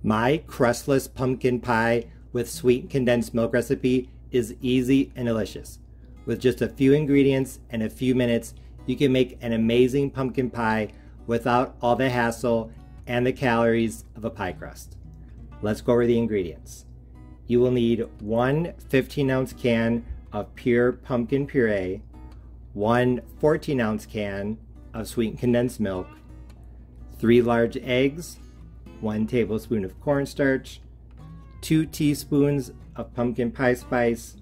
My crustless pumpkin pie with sweet condensed milk recipe is easy and delicious. With just a few ingredients and a few minutes, you can make an amazing pumpkin pie without all the hassle and the calories of a pie crust. Let's go over the ingredients. You will need one 15-ounce can of pure pumpkin puree, one 14-ounce can of sweetened condensed milk, 3 large eggs, 1 tablespoon of cornstarch, 2 teaspoons of pumpkin pie spice,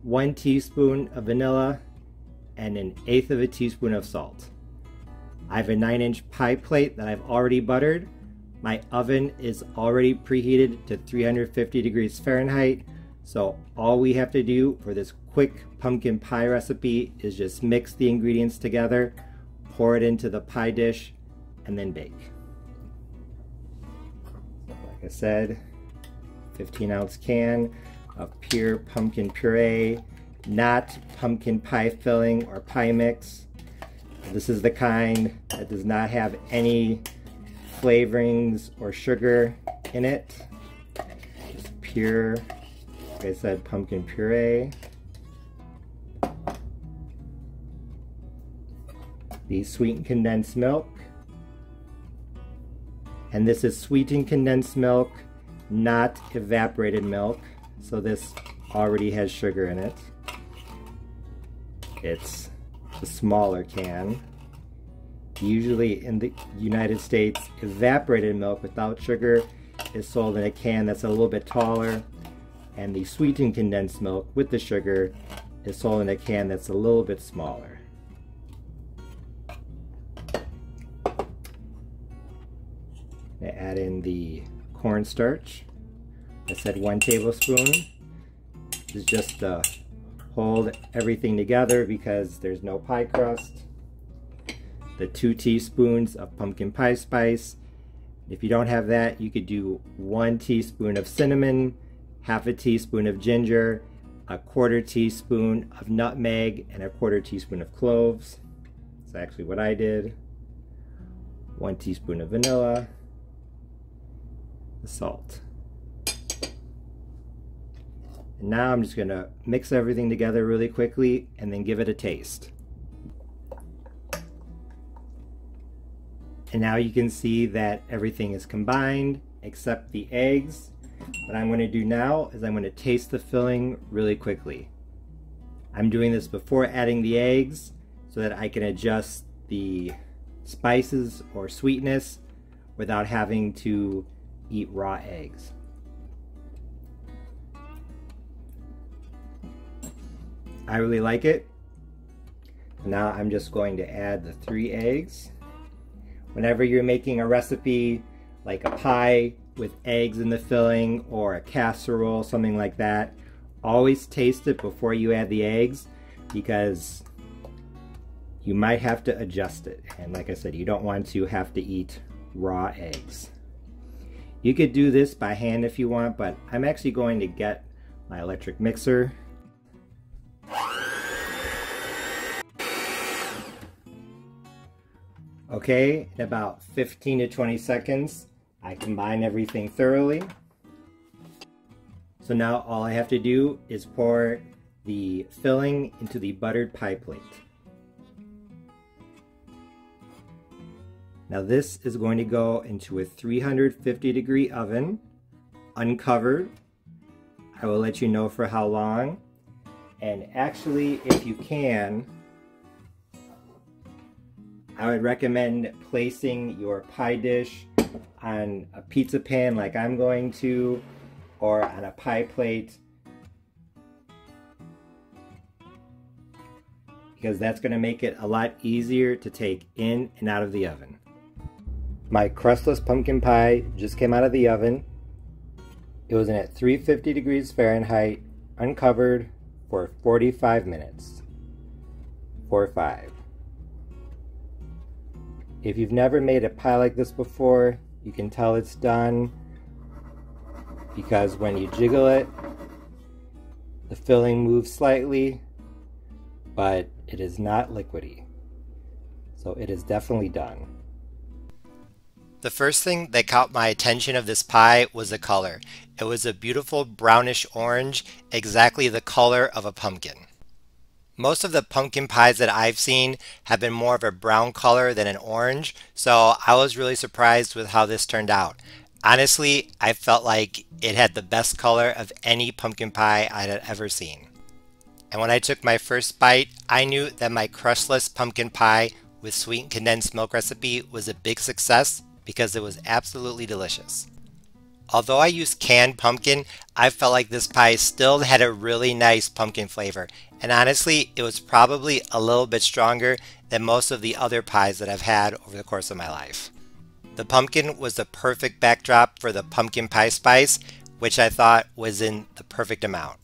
1 teaspoon of vanilla, and 1/8 of a teaspoon of salt. I have a 9-inch pie plate that I've already buttered. My oven is already preheated to 350 degrees Fahrenheit, so all we have to do for this quick pumpkin pie recipe is just mix the ingredients together, pour it into the pie dish, and then bake. Like I said, 15-ounce can of pure pumpkin puree, not pumpkin pie filling or pie mix. This is the kind that does not have any flavorings or sugar in it. Just pure, like I said, pumpkin puree. The sweetened condensed milk. And this is sweetened condensed milk, not evaporated milk. So this already has sugar in it. It's a smaller can. Usually in the United States, evaporated milk without sugar is sold in a can that's a little bit taller, and the sweetened condensed milk with the sugar is sold in a can that's a little bit smaller. I add in the cornstarch. I said 1 tablespoon. This is just to hold everything together because there's no pie crust. The 2 teaspoons of pumpkin pie spice. If you don't have that, you could do 1 teaspoon of cinnamon, 1/2 teaspoon of ginger, 1/4 teaspoon of nutmeg, and 1/4 teaspoon of cloves. That's actually what I did. 1 teaspoon of vanilla, the salt. And now I'm just gonna mix everything together really quickly and then give it a taste. And now you can see that everything is combined except the eggs. What I'm going to do now is I'm going to taste the filling really quickly. I'm doing this before adding the eggs so that I can adjust the spices or sweetness without having to eat raw eggs. I really like it. Now I'm just going to add the 3 eggs. Whenever you're making a recipe like a pie with eggs in the filling or a casserole, something like that, always taste it before you add the eggs because you might have to adjust it. And like I said, you don't want to have to eat raw eggs. You could do this by hand if you want, but I'm actually going to get my electric mixer. Okay, in about 15 to 20 seconds, I combine everything thoroughly. So now all I have to do is pour the filling into the buttered pie plate. Now this is going to go into a 350 degree oven, uncovered. I will let you know for how long. And actually, if you can, I would recommend placing your pie dish on a pizza pan like I'm going to, or on a pie plate, because that's going to make it a lot easier to take in and out of the oven. My crustless pumpkin pie just came out of the oven. It was in at 350 degrees Fahrenheit, uncovered, for 45 minutes. 4-5. If you've never made a pie like this before, you can tell it's done because when you jiggle it, the filling moves slightly, but it is not liquidy. So it is definitely done. The first thing that caught my attention of this pie was the color. It was a beautiful brownish orange, exactly the color of a pumpkin. Most of the pumpkin pies that I've seen have been more of a brown color than an orange, so I was really surprised with how this turned out. Honestly, I felt like it had the best color of any pumpkin pie I had ever seen. And when I took my first bite, I knew that my crustless pumpkin pie with sweetened condensed milk recipe was a big success because it was absolutely delicious. Although I used canned pumpkin, I felt like this pie still had a really nice pumpkin flavor, and honestly, it was probably a little bit stronger than most of the other pies that I've had over the course of my life. The pumpkin was the perfect backdrop for the pumpkin pie spice, which I thought was in the perfect amount.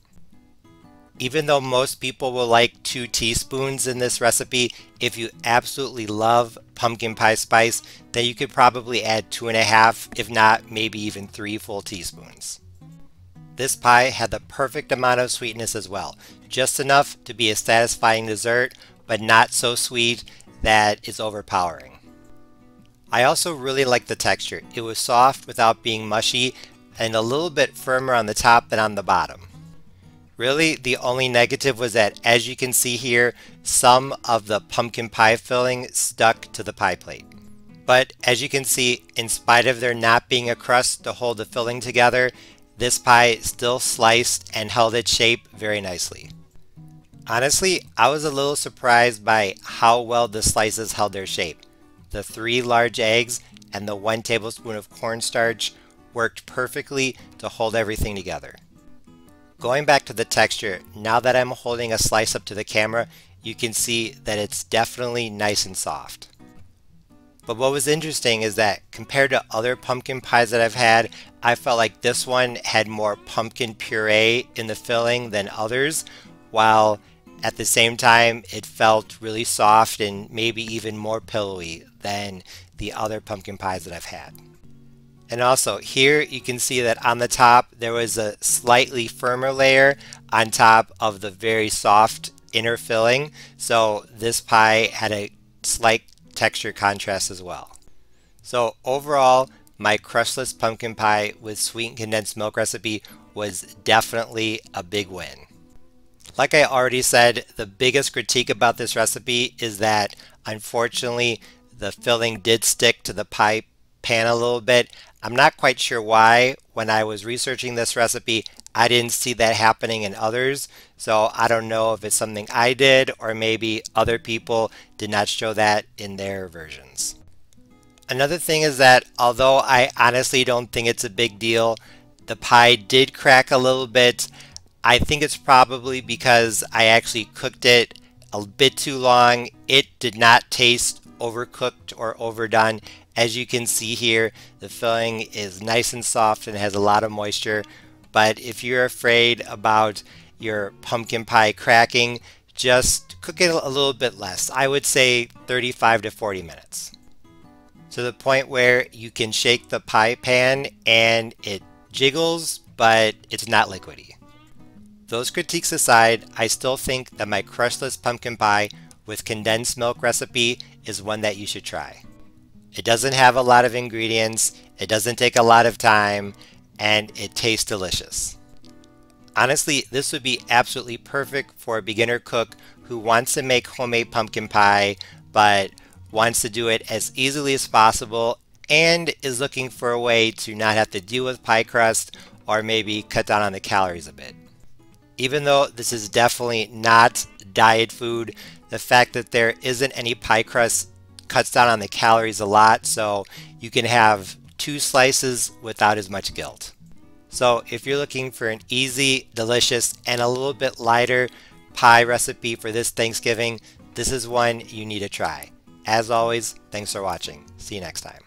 Even though most people will like 2 teaspoons in this recipe, if you absolutely love pumpkin pie spice, then you could probably add 2.5, if not maybe even 3 full teaspoons. This pie had the perfect amount of sweetness as well, just enough to be a satisfying dessert, but not so sweet that it's overpowering. I also really liked the texture. It was soft without being mushy and a little bit firmer on the top than on the bottom. Really, the only negative was that, as you can see here, some of the pumpkin pie filling stuck to the pie plate. But as you can see, in spite of there not being a crust to hold the filling together, this pie still sliced and held its shape very nicely. Honestly, I was a little surprised by how well the slices held their shape. The 3 large eggs and the 1 tablespoon of cornstarch worked perfectly to hold everything together. Going back to the texture, now that I'm holding a slice up to the camera, you can see that it's definitely nice and soft. But what was interesting is that compared to other pumpkin pies that I've had, I felt like this one had more pumpkin puree in the filling than others, while at the same time it felt really soft and maybe even more pillowy than the other pumpkin pies that I've had. And also here you can see that on the top there was a slightly firmer layer on top of the very soft inner filling, so this pie had a slight texture contrast as well. So overall, my crustless pumpkin pie with sweetened condensed milk recipe was definitely a big win. Like I already said, the biggest critique about this recipe is that unfortunately the filling did stick to the pie pan a little bit. I'm not quite sure why. When I was researching this recipe, I didn't see that happening in others, so I don't know if it's something I did or maybe other people did not show that in their versions. Another thing is that although I honestly don't think it's a big deal, the pie did crack a little bit. I think it's probably because I actually cooked it a bit too long. It did not taste overcooked or overdone. As you can see here, the filling is nice and soft and has a lot of moisture. But if you're afraid about your pumpkin pie cracking, just cook it a little bit less. I would say 35 to 40 minutes. To the point where you can shake the pie pan and it jiggles, but it's not liquidy. Those critiques aside, I still think that my crustless pumpkin pie with condensed milk recipe is one that you should try. It doesn't have a lot of ingredients, it doesn't take a lot of time, and it tastes delicious. Honestly, this would be absolutely perfect for a beginner cook who wants to make homemade pumpkin pie, but wants to do it as easily as possible and is looking for a way to not have to deal with pie crust or maybe cut down on the calories a bit. Even though this is definitely not diet food, the fact that there isn't any pie crust cuts down on the calories a lot, so you can have 2 slices without as much guilt. So if you're looking for an easy, delicious, and a little bit lighter pie recipe for this Thanksgiving, this is one you need to try. As always, thanks for watching. See you next time.